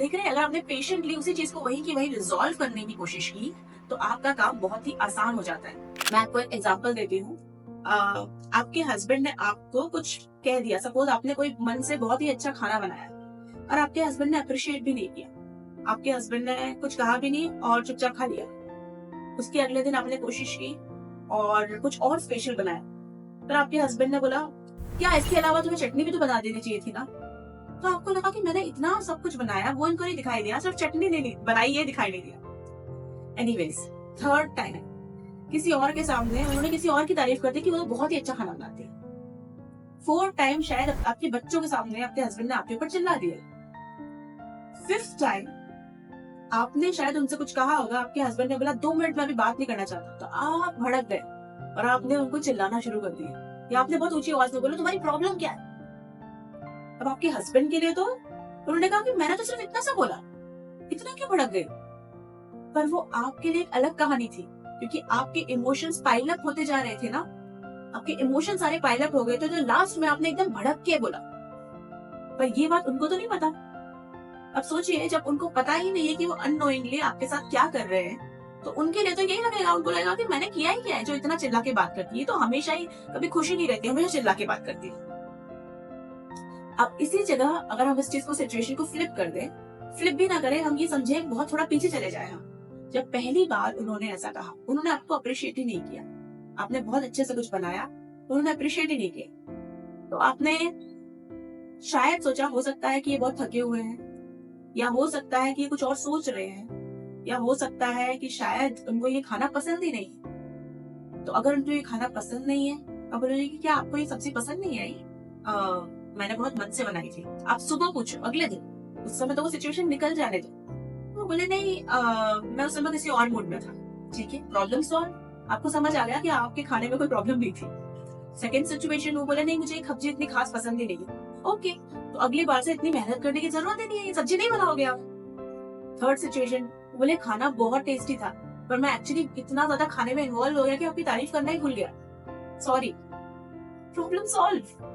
देख रहे हैं, अगर आपने पेशेंटली उसी चीज को वहीं की वहीं रिजॉल्व करने की कोशिश की तो आपका काम बहुत ही आसान हो जाता है। मैं आपको एक एग्जांपल देती हूँ। आपके हस्बैंड ने आपको कुछ कह दिया, सपोज आपने कोई मन से बहुत ही अच्छा खाना बनाया और आपके हस्बैंड ने अप्रिशिएट भी नहीं किया, आपके हस्बैंड ने कुछ कहा भी नहीं और चुपचाप खा लिया। उसके अगले दिन आपने कोशिश की और कुछ और स्पेशल बनाया, पर आपके हस्बैंड ने बोला क्या इसके अलावा तुम्हें चटनी भी तो बना देनी चाहिए थी ना। तो आपको लगा कि मैंने इतना सब कुछ बनाया, वो इनको नहीं दिखाई दिया, सिर्फ चटनी नहीं बनाई ये दिखाई नहीं दिया। एनीवेज, थर्ड टाइम किसी और के सामने उन्होंने किसी और की तारीफ कर दी कि वो बहुत ही अच्छा खाना बनाती है। फोर्थ टाइम शायद आपके बच्चों के सामने आपके हस्बैंड ने आपके ऊपर चिल्ला दिया। फिफ्थ टाइम आपने शायद उनसे कुछ कहा होगा, आपके हस्बैंड ने बोला 2 मिनट में अभी बात नहीं करना चाहता, तो आप भड़क गए और आपने उनको चिल्लाना शुरू कर दिया या आपने बहुत ऊंची आवाज में बोला तुम्हारी प्रॉब्लम क्या है। अब आपके हस्बैंड के लिए तो उन्होंने कहा कि मैंने तो सिर्फ इतना सा बोला, इतना क्यों भड़क गए। पर वो आपके लिए एक अलग कहानी थी, क्योंकि आपके इमोशंस पाइल अप होते जा रहे थे ना, आपके इमोशन सारे पाइल अप हो गए थे, तो लास्ट में आपने एकदम भड़क के बोला। पर ये बात उनको तो नहीं पता। अब सोचिए, जब उनको पता ही नहीं है कि वो अननोइंगली आपके साथ क्या कर रहे हैं, तो उनके लिए तो यही लगेगा, उनको लगेगा कि मैंने किया ही क्या है जो इतना चिल्ला के बात करती है, तो हमेशा ही कभी खुशी नहीं रहती, हमेशा चिल्ला के बात करती है। अब इसी जगह अगर हम इस चीज को, सिचुएशन को फ्लिप कर दें, फ्लिप भी ना करें, हम ये समझे बहुत थोड़ा पीछे चले जाए। हम जब पहली बार उन्होंने ऐसा कहा, उन्होंने आपको अप्रिशिएट ही नहीं किया, आपने बहुत अच्छे से कुछ बनाया, उन्होंने अप्रिशिएट ही नहीं किया, तो आपने शायद सोचा हो सकता है कि ये बहुत थके हुए हैं, या हो सकता है कि ये कुछ और सोच रहे हैं, या हो सकता है कि शायद उनको ये खाना पसंद ही नहीं। तो अगर उनको ये खाना पसंद नहीं है, अब बोलोगे कि क्या आपको ये सब्जी पसंद नहीं आई? मैंने बहुत मन से बनाई थी। आप सुबह पूछो अगले दिन, उस समय तो वो सिचुएशन निकल जाने दो। वो बोले नहीं, मैं उस समय किसी और मूड में था। ठीक है, प्रॉब्लम सॉल्व, आपको समझ आ गया कि आपके खाने में कोई प्रॉब्लम नहीं थी। सेकंड सिचुएशन, वो बोले नहीं मुझे ये सब्जी इतनी खास पसंद ही नहीं है। ओके, तो अगली बार से इतनी मेहनत करने की जरूरत ही नहीं है, ये सब्जी नहीं बनाओगे आप। थर्ड सिचुएशन, बोले खाना बहुत टेस्टी था, पर मैं एक्चुअली इतना ज्यादा खाने में इन्वॉल्व हो गया कि आपकी तारीफ करना ही भूल गया। Sorry, problem solve.